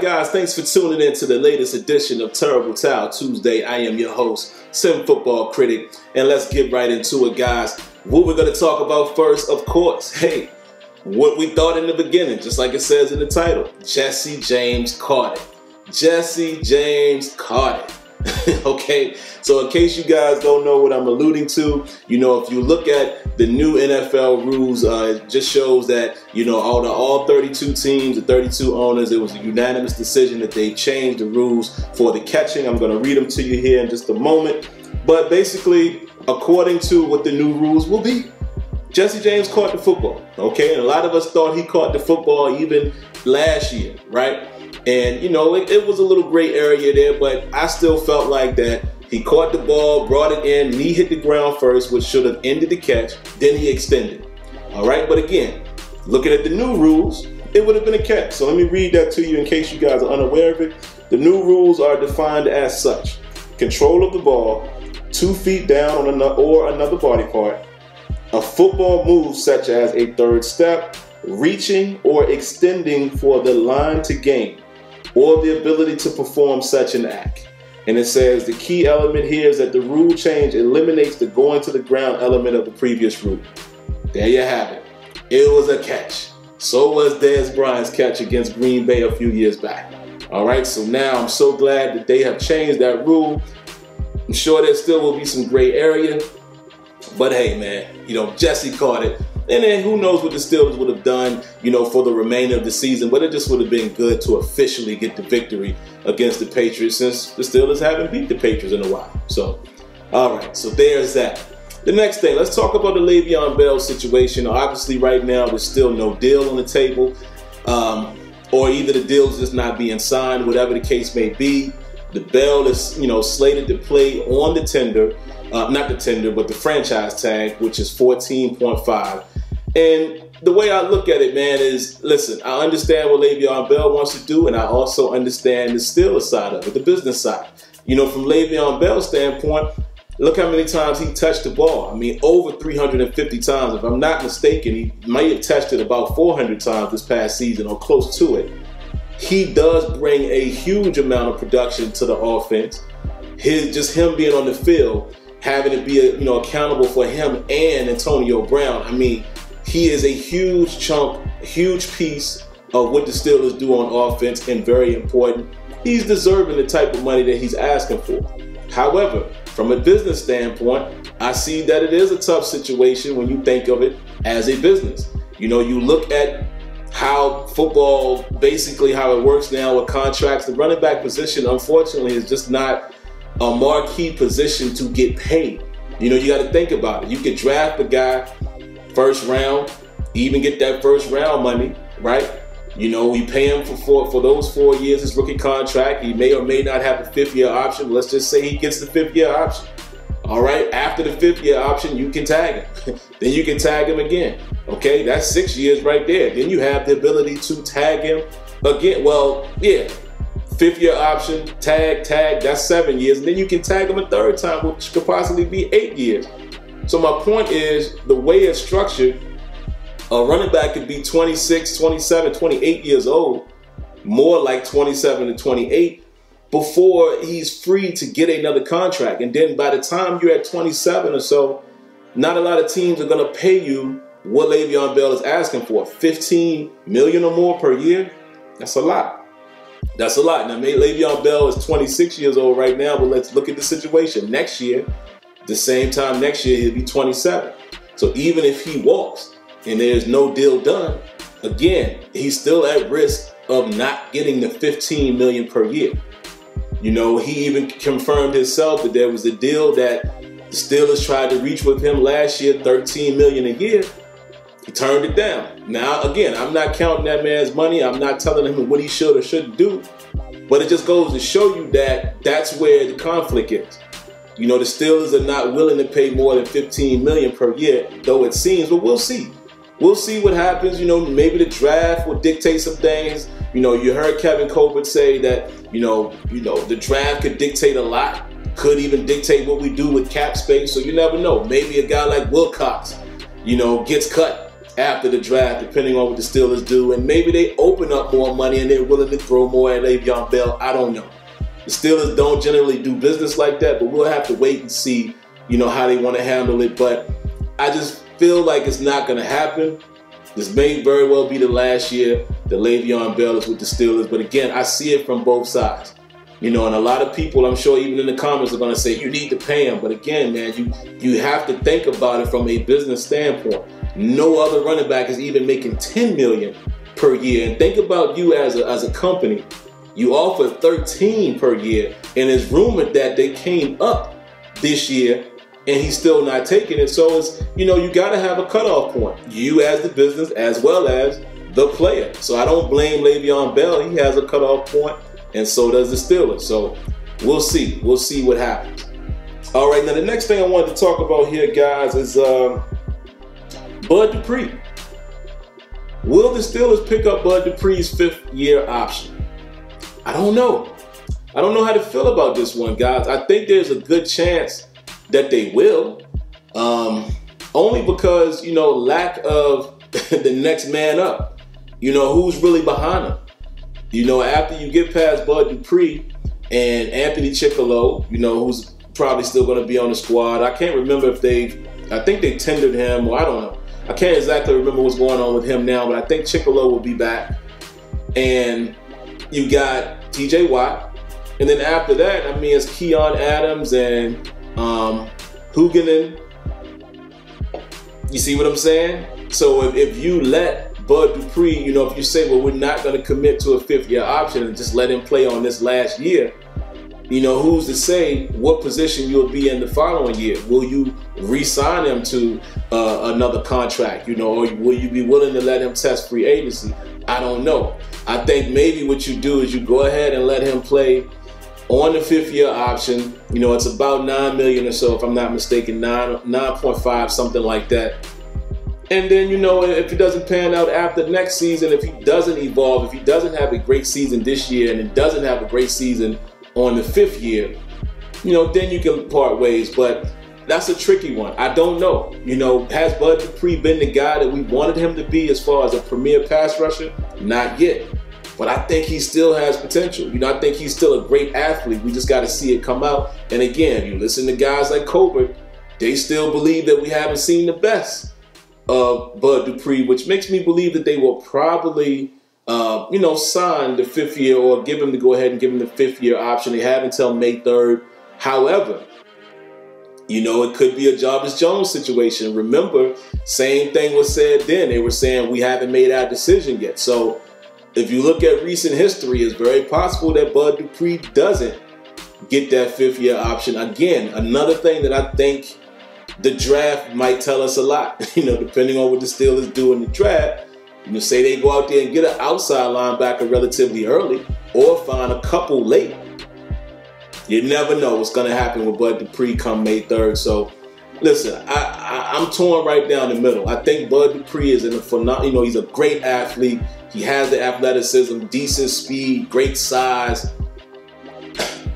guys? Thanks for tuning in to the latest edition of Terrible Towel Tuesday. I am your host, SimFBallCritic, and let's get right into it, guys. What we're going to talk about first, of course, hey, what we thought in the beginning, just like it says in the title, Jessie James caught it. Jessie James caught it. Okay, so in case you guys don't know what I'm alluding to, if you look at the new NFL rules, it just shows that, all 32 teams, the 32 owners, it was a unanimous decision that they changed the rules for the catching. I'm going to read them to you here in just a moment. But basically, according to what the new rules will be, Jessie James caught the football, okay? And a lot of us thought he caught the football even last year, right? And, it was a little gray area there, but I still felt like that he caught the ball, brought it in, knee hit the ground first, which should have ended the catch, then he extended. All right, but again, looking at the new rules, it would have been a catch. So let me read that to you in case you guys are unaware of it. The new rules are defined as such: control of the ball, 2 feet down on another body part, a football move such as a third step, reaching or extending for the line to gain, or the ability to perform such an act. And it says the key element here is that the rule change eliminates the going to the ground element of the previous rule. There you have it. It was a catch. So was Dez Bryant's catch against Green Bay a few years back. All right, so now I'm so glad that they have changed that rule. I'm sure there still will be some gray area, but hey, man, Jessie caught it. And then who knows what the Steelers would have done, for the remainder of the season. But it just would have been good to officially get the victory against the Patriots, since the Steelers haven't beat the Patriots in a while. So, all right, so there's that. The next thing, let's talk about the Le'Veon Bell situation. Obviously, right now, there's still no deal on the table. Or either the deal's just not being signed, whatever the case may be. The Bell is, slated to play on the tender. Not the tender, but the franchise tag, which is 14.5. And the way I look at it, man, is, listen, I understand what Le'Veon Bell wants to do, and I also understand the Steelers side of it, the business side. From Le'Veon Bell's standpoint, look how many times he touched the ball. I mean, over 350 times. If I'm not mistaken, he might have touched it about 400 times this past season, or close to it. He does bring a huge amount of production to the offense. Just him being on the field, having to be accountable for him and Antonio Brown. I mean, he is a huge chunk, a huge piece of what the Steelers do on offense, and very important. He's deserving the type of money that he's asking for. However, from a business standpoint, I see that it is a tough situation when you think of it as a business. You look at how football, basically how it works now with contracts. The running back position, unfortunately, is just not a marquee position to get paid. You got to think about it. You could draft a guy first round, even get that first round money, right? We pay him for those 4 years, his rookie contract. He may or may not have a 5th-year option. But let's just say he gets the 5th-year option. All right, after the 5th-year option, you can tag him. Then you can tag him again. Okay, that's 6 years right there. Then you have the ability to tag him again. Well, yeah. 5th-year option, tag, that's 7 years. And then you can tag him a third time, which could possibly be 8 years. So my point is, the way it's structured, a running back could be 26, 27, 28 years old, more like 27 to 28, before he's free to get another contract. And then by the time you're at 27 or so, not a lot of teams are going to pay you what Le'Veon Bell is asking for. $15 million or more per year, that's a lot. That's a lot. Now, Le'Veon Bell is 26 years old right now, but let's look at the situation. Next year, the same time next year, he'll be 27. So even if he walks and there's no deal done, again, he's still at risk of not getting the $15 million per year. He even confirmed himself that there was a deal that the Steelers tried to reach with him last year, $13 million a year. He turned it down. Now, again, I'm not counting that man's money. I'm not telling him what he should or shouldn't do. But it just goes to show you that that's where the conflict is. The Steelers are not willing to pay more than $15 million per year, though it seems, but we'll see. We'll see what happens. Maybe the draft will dictate some things. You heard Kevin Colbert say that, the draft could dictate a lot, could even dictate what we do with cap space. So you never know. Maybe a guy like Wilcox, gets cut after the draft, depending on what the Steelers do. And maybe they open up more money and they're willing to throw more at Le'Veon Bell. I don't know. The Steelers don't generally do business like that, but we'll have to wait and see, you know, how they want to handle it. But I just feel like it's not going to happen. This may very well be the last year that Le'Veon Bell is with the Steelers. But again, I see it from both sides. You know, and a lot of people, I'm sure even in the comments, are going to say, you need to pay him. But again, man, you have to think about it from a business standpoint. No other running back is even making $10 million per year. And think about you as a company. You offer $13 per year, and it's rumored that they came up this year, and he's still not taking it. So it's, you know, you got to have a cutoff point. You as the business as well as the player. So I don't blame Le'Veon Bell. He has a cutoff point, and so does the Steelers. So we'll see. We'll see what happens. All right, now the next thing I wanted to talk about here, guys, is Bud Dupree. Will the Steelers pick up Bud Dupree's 5th-year option? I don't know. I don't know how to feel about this one, guys. I think there's a good chance that they will. Only because, you know, lack of the next man up. You know, who's really behind him? You know, after you get past Bud Dupree and Anthony Chickillo, you know, who's probably still going to be on the squad. I can't remember if I think they tendered him, or I don't know. I can't exactly remember what's going on with him now, but I think Chickillo will be back. And you got TJ Watt. And then after that, I mean, it's Keon Adams and Huguenin. You see what I'm saying? So if you let Bud Dupree, you know, if you say, well, we're not going to commit to a 5th-year option and just let him play on this last year, you know, who's to say what position you'll be in the following year? Will you re-sign him to another contract, you know, or will you be willing to let him test free agency? I don't know. I think maybe what you do is you go ahead and let him play on the 5th-year option. You know, it's about $9 million or so, if I'm not mistaken, 9.5, something like that. And then, you know, if it doesn't pan out after next season, if he doesn't evolve, if he doesn't have a great season this year and it doesn't have a great season on the 5th year, you know, then you can part ways. But that's a tricky one. I don't know. You know, has Bud Dupree been the guy that we wanted him to be as far as a premier pass rusher? Not yet. But I think he still has potential. You know, I think he's still a great athlete. We just got to see it come out. And again, you listen to guys like Colbert, they still believe that we haven't seen the best of Bud Dupree, which makes me believe that they will probably you know, sign the 5th year or give him to go ahead and give him the 5th-year option. They have until May 3rd. However, you know, it could be a Jarvis Jones situation. Remember, same thing was said then. They were saying we haven't made our decision yet. So if you look at recent history, it's very possible that Bud Dupree doesn't get that 5th-year option. Again, another thing that I think the draft might tell us a lot. You know, depending on what the Steelers do in the draft. You know, say they go out there and get an outside linebacker relatively early or find a couple late. You never know what's going to happen with Bud Dupree come May 3rd. So, listen, I'm torn right down the middle. I think Bud Dupree is in a phenomenal, you know, he's a great athlete. He has the athleticism, decent speed, great size.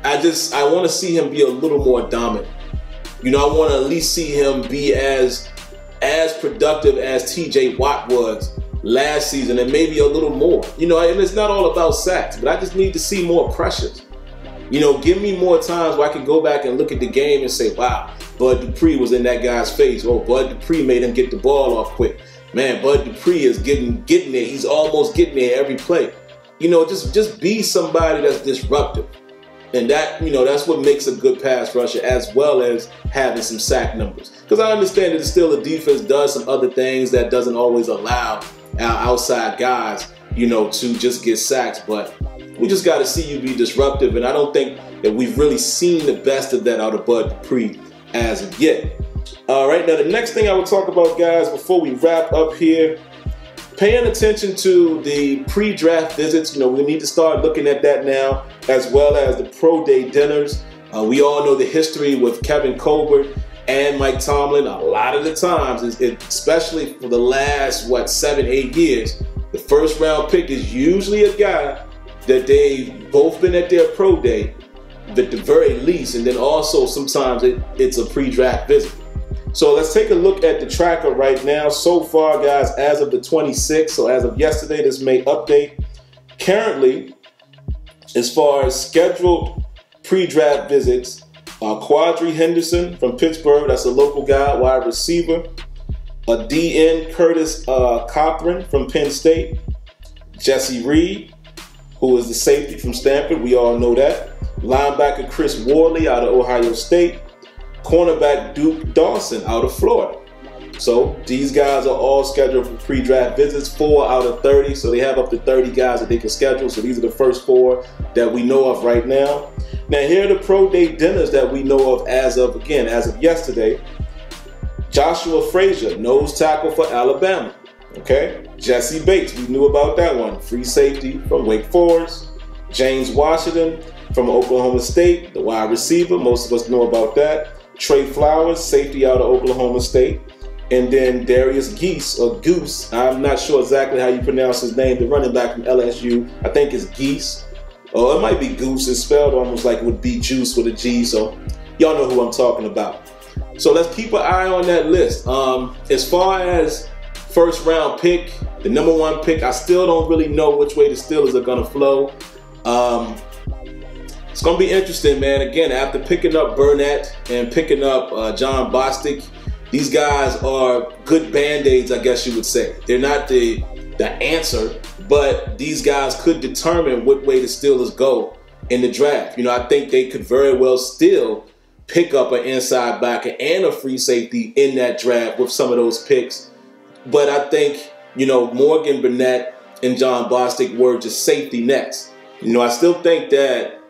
I want to see him be a little more dominant. You know, I want to at least see him be as productive as TJ Watt was last season, and maybe a little more. You know, and it's not all about sacks, but I just need to see more pressures. You know, give me more times where I can go back and look at the game and say, wow, Bud Dupree was in that guy's face. Oh, Bud Dupree made him get the ball off quick. Man, Bud Dupree is getting there. He's almost getting there every play. You know, just be somebody that's disruptive. And that, you know, that's what makes a good pass rusher, as well as having some sack numbers. Because I understand that the Steelers defense does some other things that doesn't always allow our outside guys, you know, to just get sacks. But we just got to see you be disruptive. And I don't think that we've really seen the best of that out of Bud Dupree as of yet. All right, now the next thing I will talk about, guys, before we wrap up here, paying attention to the pre-draft visits. You know, we need to start looking at that now, as well as the pro day dinners. We all know the history with Kevin Colbert and Mike Tomlin. A lot of the times, especially for the last, 7-8 years, the first round pick is usually a guy that they've both been at their pro day, at the very least, and then also sometimes it's a pre-draft visit. So let's take a look at the tracker right now. So far, guys, as of the 26th, so as of yesterday, this may update. Currently, as far as scheduled pre-draft visits, Quadri Henderson from Pittsburgh, that's a local guy, wide receiver. A DN, Curtis Cochran from Penn State. Jesse Reid, who is the safety from Stanford, we all know that. Linebacker Chris Worley out of Ohio State. Cornerback Duke Dawson out of Florida. So these guys are all scheduled for pre-draft visits, 4 out of 30. So they have up to 30 guys that they can schedule. So these are the first 4 that we know of right now. Now here are the pro day dinners that we know of as of yesterday. Joshua Frazier, nose tackle for Alabama. Okay. Jessie Bates, we knew about that one. Free safety from Wake Forest. James Washington from Oklahoma State, the wide receiver. Most of us know about that. Trey Flowers, safety out of Oklahoma State. And then Darius Geese, or Goose, I'm not sure exactly how you pronounce his name, the running back from LSU. I think it's Geese. Or it might be Goose. It's spelled almost like it would be juice with a G. So y'all know who I'm talking about. So let's keep an eye on that list. As far as first round pick, the number 1 pick, I still don't really know which way the Steelers are going to flow. It's going to be interesting, man. Again, after picking up Burnett and picking up John Bostic, these guys are good Band-Aids, I guess you would say. They're not the answer, but these guys could determine what way the Steelers go in the draft. You know, I think they could very well still pick up an inside backer and a free safety in that draft with some of those picks. But I think, you know, Morgan Burnett and John Bostic were just safety nets. You know, I still think that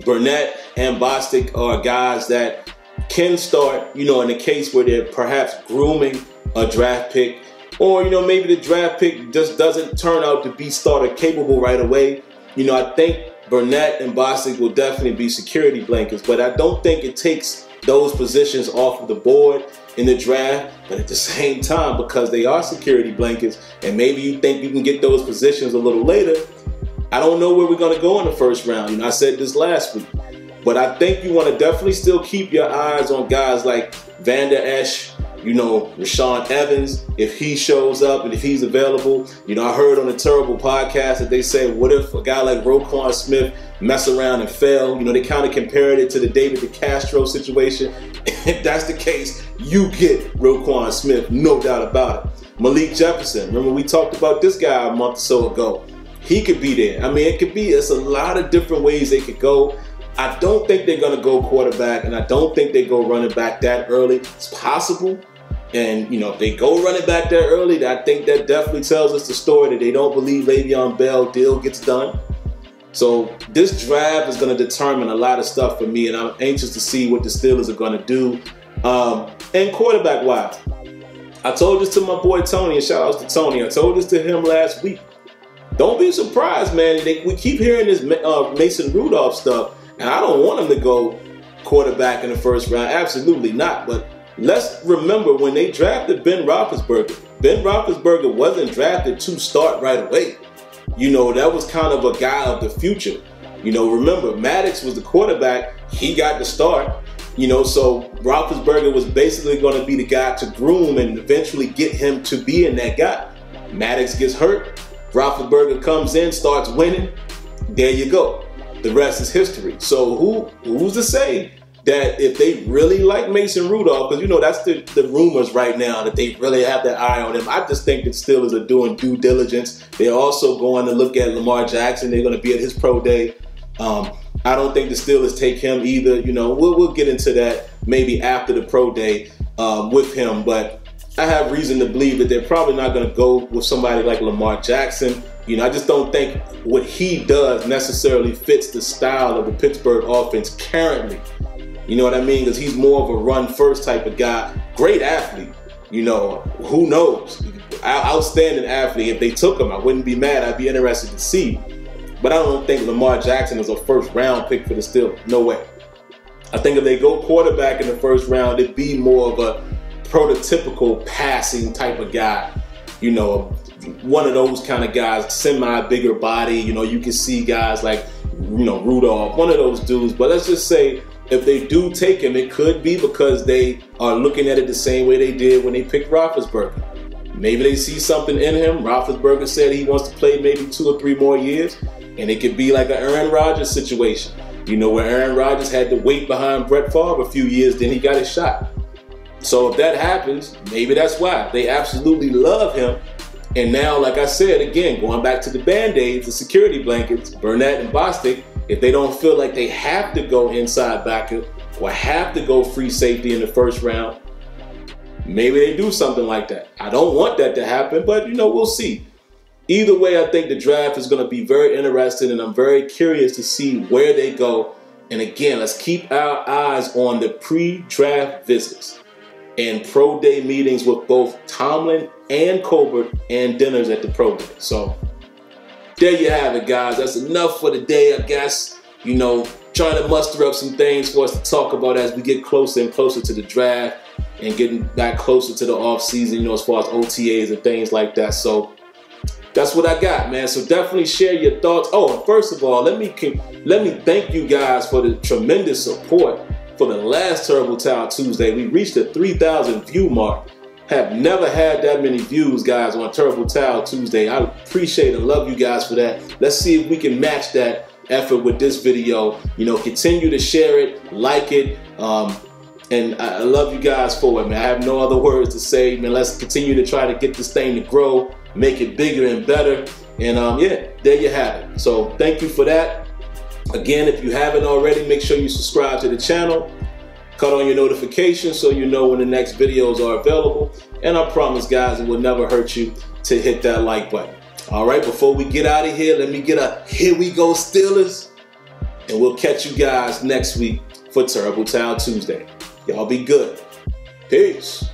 Burnett and Bostic are guys that can start, you know, in a case where they're perhaps grooming a draft pick, or, you know, maybe the draft pick just doesn't turn out to be starter capable right away. You know, I think Burnett and Bostic will definitely be security blankets, but I don't think it takes those positions off of the board in the draft. But at the same time, because they are security blankets, and maybe you think you can get those positions a little later, I don't know where we're going to go in the first round. You know, I said this last week. But I think you want to definitely still keep your eyes on guys like Van Der Esch, you know, Rashaan Evans, if he shows up and if he's available. You know, I heard on a Terrible podcast that they say, what if a guy like Roquan Smith mess around and fail? You know, they kind of compared it to the David DeCastro situation. If that's the case, you get Roquan Smith, no doubt about it. Malik Jefferson, remember we talked about this guy a month or so ago. He could be there. I mean, it's a lot of different ways they could go. I don't think they're going to go quarterback, and I don't think they go running back that early. It's possible. And, you know, if they go running back that early, I think that definitely tells us the story that they don't believe Le'Veon Bell deal gets done. So this draft is going to determine a lot of stuff for me, and I'm anxious to see what the Steelers are going to do. And quarterback-wise, I told this to my boy Tony, and shout outs to Tony. I told this to him last week. Don't be surprised, man. We keep hearing this Mason Rudolph stuff. And I don't want him to go quarterback in the first round. Absolutely not. But let's remember when they drafted Ben Roethlisberger wasn't drafted to start right away. You know, that was kind of a guy of the future. You know, remember, Maddox was the quarterback. He got the start. You know, so Roethlisberger was basically going to be the guy to groom and eventually get him to being that guy. Maddox gets hurt. Roethlisberger comes in, starts winning. There you go. The rest is history. So who's to say that if they really like Mason Rudolph, because, you know, that's the rumors right now, that they really have their eye on him. I just think that Steelers are doing due diligence. They're also going to look at Lamar Jackson. They're going to be at his pro day. I don't think the Steelers take him either. You know, we'll get into that maybe after the pro day with him. But I have reason to believe that they're probably not going to go with somebody like Lamar Jackson. You know, I just don't think what he does necessarily fits the style of the Pittsburgh offense currently. You know what I mean? Because he's more of a run-first type of guy. Great athlete. You know, who knows? Outstanding athlete. If they took him, I wouldn't be mad. I'd be interested to see. But I don't think Lamar Jackson is a first-round pick for the Steelers. No way. I think if they go quarterback in the first round, it'd be more of a prototypical passing type of guy. You know, one of those kind of guys, semi-bigger body. You know, you can see guys like, you know, Rudolph, one of those dudes. But let's just say if they do take him, it could be because they are looking at it the same way they did when they picked Roethlisberger. Maybe they see something in him. Roethlisberger said he wants to play maybe 2 or 3 more years, and it could be like an Aaron Rodgers situation. You know, where Aaron Rodgers had to wait behind Brett Favre a few years, then he got his shot. So if that happens, maybe that's why. They absolutely love him. And now, like I said, again, going back to the Band-Aids, the security blankets, Burnett and Bostic, if they don't feel like they have to go inside backer or have to go free safety in the first round, maybe they do something like that. I don't want that to happen, but, you know, we'll see. Either way, I think the draft is going to be very interesting, and I'm very curious to see where they go. And again, let's keep our eyes on the pre-draft visits and pro day meetings with both Tomlin and Colbert and dinners at the pro day. So there you have it, guys. That's enough for the day, I guess. You know, trying to muster up some things for us to talk about as we get closer and closer to the draft and getting back closer to the off season, you know, as far as OTAs and things like that. So that's what I got, man. So definitely share your thoughts. Oh, and first of all, let me thank you guys for the tremendous support for the last Terrible Towel Tuesday. We reached the 3,000 view mark. Have never had that many views, guys, on Terrible Towel Tuesday. I appreciate and love you guys for that. Let's see if we can match that effort with this video. You know, continue to share it, like it, and I love you guys for it, man. I have no other words to say, man. Let's continue to try to get this thing to grow, make it bigger and better. And yeah, there you have it. So thank you for that. Again, if you haven't already, make sure you subscribe to the channel. Cut on your notifications so you know when the next videos are available. And I promise, guys, it will never hurt you to hit that like button. All right, before we get out of here, let me get a "Here we go, Steelers." And we'll catch you guys next week for Terrible Towel Tuesday. Y'all be good. Peace.